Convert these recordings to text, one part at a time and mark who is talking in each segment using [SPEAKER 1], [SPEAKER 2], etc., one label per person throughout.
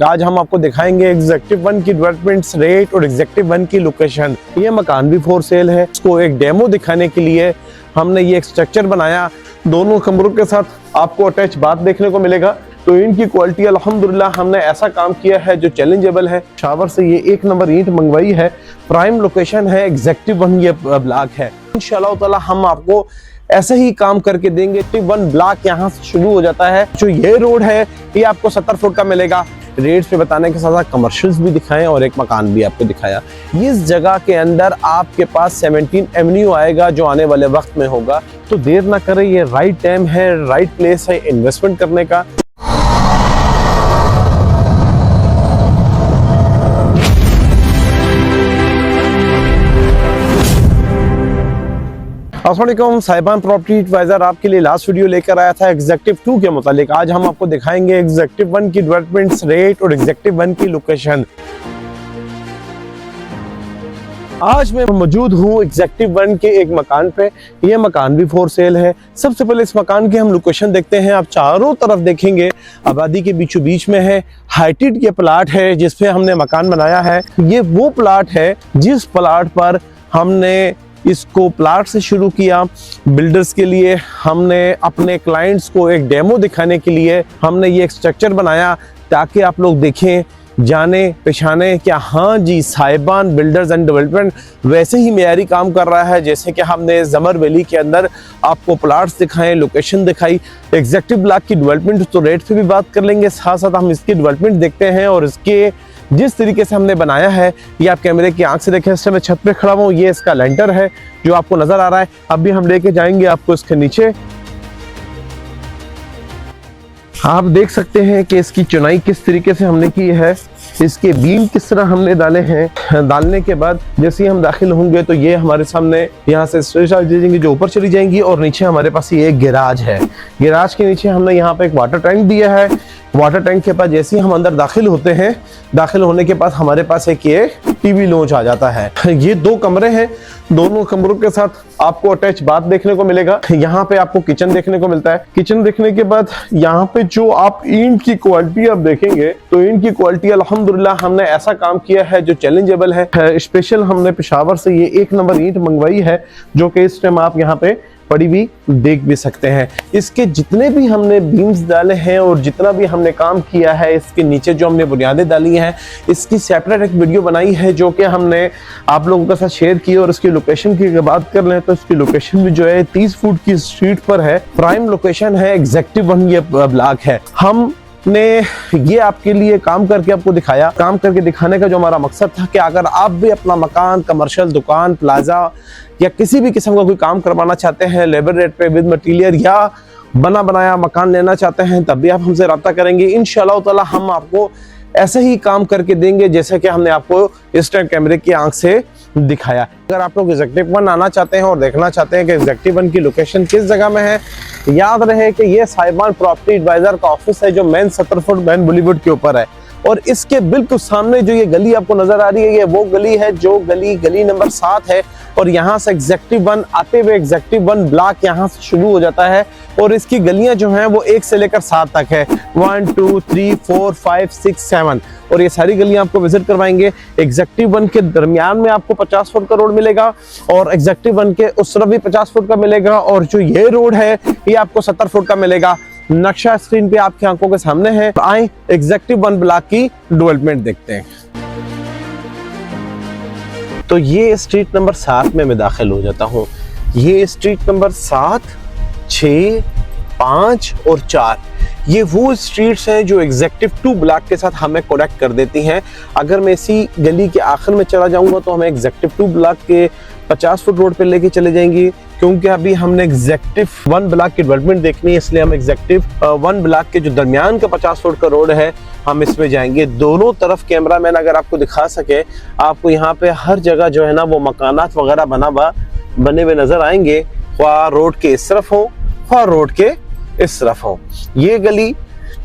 [SPEAKER 1] आज हम आपको दिखाएंगे एग्जेक्टिव 1 की डेवलपमेंट्स रेट और एग्जेक्टिव 1 की लोकेशन। ये मकान भी फॉर सेल है। इसको एक डेमो दिखाने के लिए हमने ये एक स्ट्रक्चर बनाया। दोनों कमरों के साथ आपको अटैच बाथ देखने को मिलेगा। तो इनकी क्वालिटी अल्हम्दुलिल्लाह हमने ऐसा काम किया है जो चैलेंजेबल है। शावर से ये 1 नंबर ईंट मंगवाई है। प्राइम लोकेशन है, एग्जेक्टिव 1 ये ब्लॉक है। इंशाअल्लाह ताला हम आपको ऐसे ही काम करके देंगे। 1 ब्लॉक यहाँ से शुरू हो जाता है। जो ये रोड है ये आपको 70 फुट का मिलेगा। रेट्स पे बताने के साथ साथ कमर्शियल्स भी दिखाएं और एक मकान भी आपको दिखाया। इस जगह के अंदर आपके पास 17 एवेन्यू आएगा जो आने वाले वक्त में होगा। तो देर ना करें, ये राइट टाइम है, राइट प्लेस है इन्वेस्टमेंट करने का। अस्सलामुअलैकुम, साहिबान प्रॉपर्टी एडवाइजर आपके लिए लास्ट वीडियो लेकर आया था एग्जेक्टिव 2 के मुतालिक। आज हम आपको दिखाएंगे एग्जेक्टिव 1 की डेवलपमेंट्स रेट और एग्जेक्टिव 1 की लोकेशन। आज मैं मौजूद हूँ एग्जेक्टिव 1 के एक मकान पे। ये मकान भी फॉर सेल है। सबसे पहले इस मकान की हम लोकेशन देखते हैं। आप चारों तरफ देखेंगे आबादी के बीचों बीच में है। हाइटेड के प्लाट है जिसपे हमने मकान बनाया है। ये वो प्लाट है जिस प्लाट पर हमने इसको प्लाट से शुरू किया। बिल्डर्स के लिए हमने अपने क्लाइंट्स को एक डेमो दिखाने के लिए हमने ये एक स्ट्रक्चर बनाया ताकि आप लोग देखें, जाने पहचाने क्या हाँ जी साहिबान बिल्डर्स एंड डेवलपमेंट वैसे ही मेयारी काम कर रहा है जैसे कि हमने जमर वैली के अंदर आपको प्लाट्स दिखाएं, लोकेशन दिखाई। एग्जेक्टिव ब्लॉक की डेवलपमेंट तो रेट पे भी बात कर लेंगे, साथ साथ हम इसकी डेवलपमेंट देखते हैं और इसके जिस तरीके से हमने बनाया है ये आप कैमरे की आंख से देखें। इस समय छत पे खड़ा हूँ, ये इसका लेंटर है जो आपको नजर आ रहा है। अभी हम लेके जाएंगे आपको इसके नीचे। आप देख सकते हैं कि इसकी चुनाई किस तरीके से हमने की है, इसके बीम किस तरह हमने डाले हैं। डालने के बाद जैसे ही हम दाखिल होंगे तो ये हमारे सामने यहाँ से स्टेज जाएंगी जो ऊपर चली जाएंगी और नीचे हमारे पास ये एक गैराज है। गैराज के नीचे हमने यहाँ पे एक वाटर टैंक दिया है। वाटर टैंक के पास जैसे ही हम अंदर दाखिल होते हैं, दाखिल होने के बाद हमारे पास एक ये टीवी लॉन्च आ जाता है। ये 2 कमरे हैं। दोनों कमरों के साथ आपको अटैच बाथ देखने को मिलेगा। यहाँ पे आपको किचन देखने को मिलता है। किचन देखने के बाद यहाँ पे जो आप ईंट की क्वालिटी आप देखेंगे तो ईंट की क्वालिटी अल्हम्दुलिल्लाह हमने ऐसा काम किया है जो चैलेंजेबल है। स्पेशल हमने पेशावर से ये 1 नंबर ईंट मंगवाई है जो कि इस टाइम आप यहाँ पे पड़ी भी देख भी सकते हैं। इसके जितने भी हमने बीम्स डाले हैं और जितना भी हमने काम किया है, इसके नीचे जो हमने बुनियादें डाली हैं, इसकी सेपरेट एक वीडियो बनाई है जो कि हमने आप लोगों के साथ शेयर की। और इसकी लोकेशन की अगर बात कर लें तो इसकी लोकेशन भी जो है 30 फुट की स्ट्रीट पर है। प्राइम लोकेशन है, एग्जेक्टिव 1 ये ब्लॉक है। हम ने ये आपके लिए काम करके आपको दिखाया। काम करके दिखाने का जो हमारा मकसद था कि अगर आप भी अपना मकान, कमर्शियल दुकान, प्लाजा या किसी भी किस्म का कोई काम करवाना चाहते हैं लेबर रेट पे विद मटीरियल या बना बनाया मकान लेना चाहते हैं तब भी आप हमसे रब्ता करेंगे। इंशाअल्लाह ताला हम आपको ऐसे ही काम करके देंगे जैसे कि हमने आपको इस टाइम कैमरे की आंख से दिखाया। अगर आप लोग एग्जेक्टिव 1 आना चाहते हैं और देखना चाहते हैं कि एग्जेक्टिव 1 की लोकेशन किस जगह में है, याद रहे कि ये साहिबान प्रॉपर्टी एडवाइजर का ऑफिस है जो मेन 70 फुट मेन बॉलीवुड के ऊपर है। और इसके बिल्कुल सामने जो ये गली आपको नजर आ रही है ये वो गली है जो गली नंबर 7 है। और यहाँ से एग्जेक्टिव 1 आते हुए एग्जेक्टिव 1 ब्लॉक यहाँ से शुरू हो जाता है और इसकी गलियां जो हैं वो 1 से लेकर 7 तक है। 1 2 3 4 5 6 7 और ये सारी गलियां आपको विजिट करवाएंगे। एग्जेक्टिव 1 के दरमियान में आपको 50 फुट का रोड मिलेगा और एग्जेक्टिव 1 के उस तरफ भी 50 फुट का मिलेगा। और जो ये रोड है ये आपको 70 फुट का मिलेगा। नक्शा स्क्रीन पे आपकी आंखों के सामने है। आए एग्जेक्टिव 1 ब्लॉक की डेवलपमेंट देखते हैं। तो ये स्ट्रीट नंबर 7 में मैं दाखिल हो जाता हूँ। ये स्ट्रीट नंबर 7, 6, 5 और 4 ये वो स्ट्रीट्स हैं जो एग्जेक्टिव 2 ब्लॉक के साथ हमें कनेक्ट कर देती हैं। अगर मैं इसी गली के आखिर में चला जाऊंगा तो हमें एग्जेक्टिव 2 ब्लॉक के 50 फुट रोड पे लेके चले जाएंगी। क्योंकि अभी हमने एग्जेक्टिव 1 ब्लॉक की डेवलपमेंट देखनी है इसलिए हम एग्जेक्टिव 1 ब्लॉक के जो दरमियान का 50 फुट का रोड है हम इसमें जाएंगे। दोनों तरफ कैमरा मैन अगर आपको दिखा सके, आपको यहाँ पे हर जगह जो है ना वो मकानात वगैरह बने हुए नजर आएंगे, ख्वाह रोड के इस तरफ हो ख्वाह रोड के इस तरफ हो। ये गली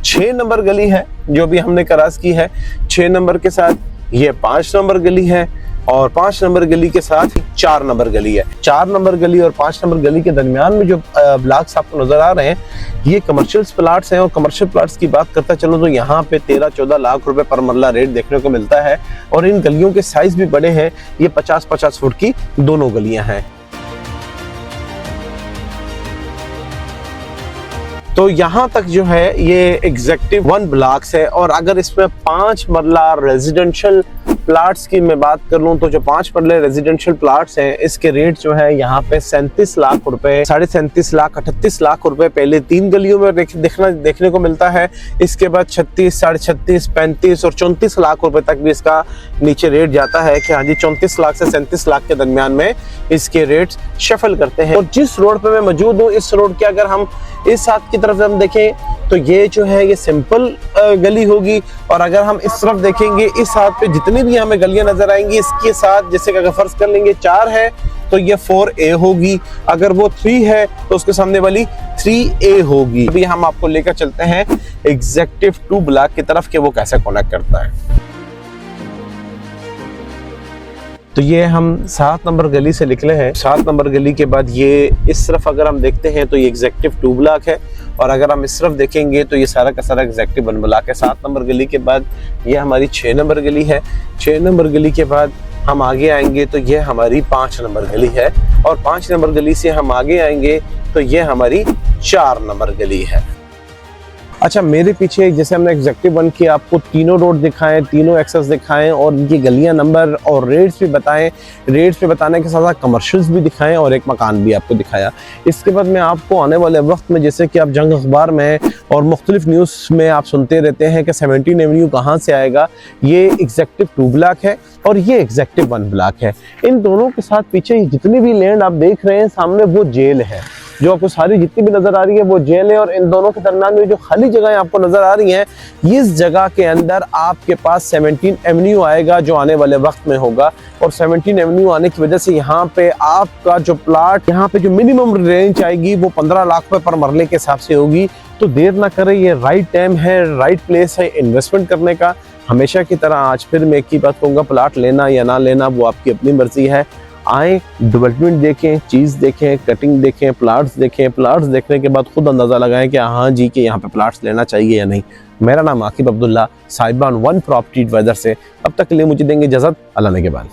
[SPEAKER 1] 6 नंबर गली है जो भी हमने क्रॉस की है। 6 नंबर के साथ ये 5 नंबर गली है। और 5 नंबर गली के साथ 4 नंबर गली है। 4 नंबर गली और 5 नंबर गली के दरमियान में जो ब्लॉक्स आपको नजर आ रहे हैं ये कमर्शियल प्लाट्स हैं। और कमर्शियल प्लाट्स की बात करता चलो तो यहाँ पे 13-14 लाख रुपए पर मरला रेट देखने को मिलता है। और इन गलियों के साइज भी बड़े हैं, ये 50-50 फुट की दोनों गलियां हैं। तो यहाँ तक जो है ये एग्जेक्टिव 1 ब्लॉक्स है। और अगर इसमें 5 मरला रेजिडेंशियल प्लाट्स की मैं बात कर लूँ तो जो 5 मरले रेजिडेंशियल प्लाट्स हैं इसके रेट जो है यहाँ पे 37 लाख रुपए, 37.5 लाख, 38 लाख रुपए पहले 3 गलियों में देखने को मिलता है। इसके बाद 36, 36.5, 35 और 34 लाख रुपए तक भी इसका नीचे रेट जाता है कि हाँ जी 34 लाख से 37 लाख के दरमियान में इसके रेट्स शफल करते हैं। और जिस रोड पे मैं मौजूद हूँ इस रोड के अगर हम इस हाथ की तरफ हम देखें तो ये जो है ये सिंपल गली होगी। और अगर हम इस तरफ देखेंगे इस हाथ पे जितनी भी हमें गलियां नजर आएंगी इसके साथ जैसे कि अगर फर्ज कर लेंगे 4 है तो ये 4A होगी, अगर वो 3 है तो उसके सामने वाली 3A होगी। अभी हम आपको लेकर चलते हैं एग्जेक्टिव 2 ब्लॉक की तरफ कि वो कैसे कनेक्ट करता है। तो ये हम 7 नंबर गली से निकले हैं। 7 नंबर गली के बाद ये इस तरफ अगर हम देखते हैं तो ये एग्जेक्टिव 2 ब्लॉक है। और अगर हम इस तरफ देखेंगे तो ये सारा का सारा एग्जेक्टिव 1 ब्लॉक है। 7 नंबर गली के बाद ये हमारी 6 नंबर गली है। 6 नंबर गली के बाद हम आगे आएंगे तो ये हमारी 5 नंबर गली है। और 5 नंबर गली से हम आगे आएंगे तो ये हमारी 4 नंबर गली है। अच्छा, मेरे पीछे जैसे हमने एग्जेक्टिव 1 की आपको तीनों रोड दिखाएं, तीनों एक्सेस दिखाएं और इनकी गलियां, नंबर और रेट्स भी बताएं। रेट्स भी बताने के साथ साथ कमर्शियल्स भी दिखाएं और एक मकान भी आपको दिखाया। इसके बाद मैं आपको आने वाले वक्त में जैसे कि आप जंग अखबार में और मुख्तलिफ न्यूज़ में आप सुनते रहते हैं कि 17 एवेन्यू कहाँ से आएगा, ये एग्जेक्टिव 2 ब्लॉक है और ये एग्जेक्टिव 1 ब्लॉक है। इन दोनों के साथ पीछे जितनी भी लैंड आप देख रहे हैं सामने वो जेल है, जो आपको सारी जितनी भी नजर आ रही है वो जेल है। और इन दोनों के दरमियान में जो खाली जगह आपको नजर आ रही हैं इस जगह के अंदर आपके पास 17 एवेन्यू आएगा जो आने वाले वक्त में होगा। और 17 एवेन्यू आने की वजह से यहाँ पे आपका जो प्लाट, यहाँ पे जो मिनिमम रेंज आएगी वो 15 लाख रुपए पर मरले के हिसाब से होगी। तो देर ना करें, ये राइट टाइम है, राइट प्लेस है इन्वेस्टमेंट करने का। हमेशा की तरह आज फिर मैं एक ही बात कहूँगा, प्लाट लेना या ना लेना वो आपकी अपनी मर्जी है। आए, डेवलपमेंट देखें, चीज़ देखें, कटिंग देखें, प्लाट्स देखें। प्लाट्स देखने के बाद खुद अंदाज़ा लगाएं कि हाँ जी कि यहाँ पे प्लाट्स लेना चाहिए या नहीं। मेरा नाम आकिब अब्दुल्ला, साहिबान 1 प्रॉपर्टी एडवाइजर से। अब तक के लिए मुझे देंगे इजाज़त, अल्लाह ने के बाद।